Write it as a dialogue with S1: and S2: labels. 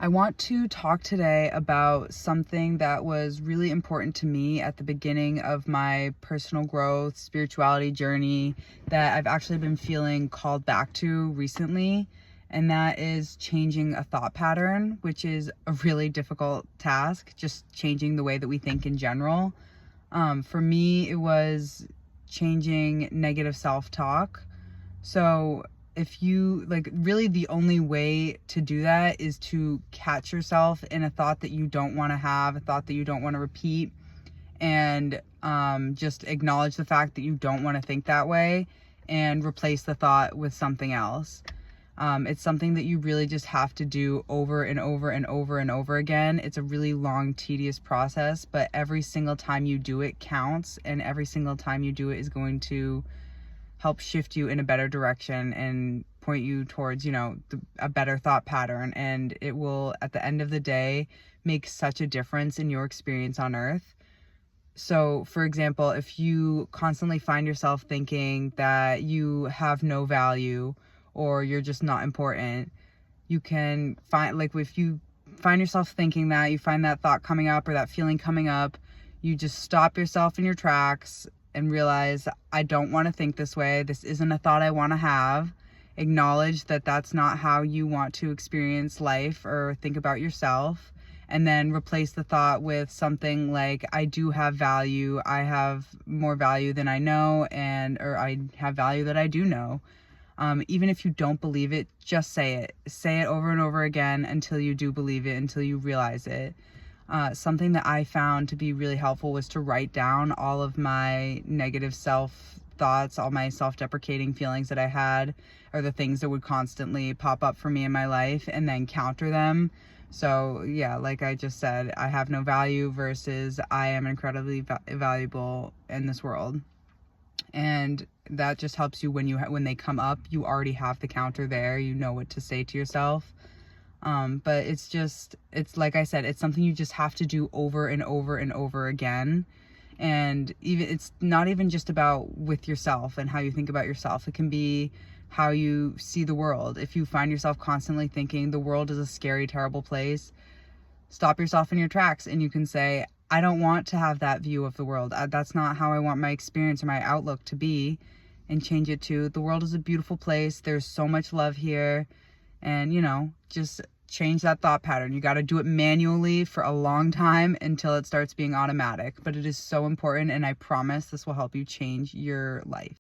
S1: I want to talk today about something that was really important to me at the beginning of my personal growth, spirituality journey that I've actually been feeling called back to recently. And that is changing a thought pattern, which is a really difficult task, just changing the way that we think in general. For me, it was changing negative self-talk. So if you like, really the only way to do that is to catch yourself in a thought that you don't want to have, a thought that you don't want to repeat, and just acknowledge the fact that you don't want to think that way and replace the thought with something else. It's something that you really just have to do over and over and over and over again. It's a really long, tedious process, but every single time you do it counts, and every single time you do it is going to help shift you in a better direction and point you towards, a better thought pattern. And it will, at the end of the day, make such a difference in your experience on earth. So, for example, if you constantly find yourself thinking that you have no value or you're just not important, you can find, like, if you find yourself thinking that, you find that thought coming up or that feeling coming up, you just stop yourself in your tracks and realize, I don't want to think this way. This isn't a thought I want to have. Acknowledge that that's not how you want to experience life or think about yourself. And then replace the thought with something like, I do have value. I have more value than I know, or I have value that I do know. Even if you don't believe it, just say it. Say it over and over again until you do believe it, until you realize it. Something that I found to be really helpful was to write down all of my negative self thoughts, all my self-deprecating feelings that I had, or the things that would constantly pop up for me in my life, and then counter them. So yeah, like I just said, I have no value versus I am incredibly valuable in this world. And that just helps you when they come up, you already have the counter there. You know what to say to yourself. But it's like I said, it's something you just have to do over and over and over again. And it's not even just about with yourself and how you think about yourself. It can be how you see the world. If you find yourself constantly thinking the world is a scary, terrible place, stop yourself in your tracks and you can say, I don't want to have that view of the world. That's not how I want my experience or my outlook to be. And change it to, the world is a beautiful place. There's so much love here. And, just change that thought pattern. You got to do it manually for a long time until it starts being automatic. But it is so important, and I promise this will help you change your life.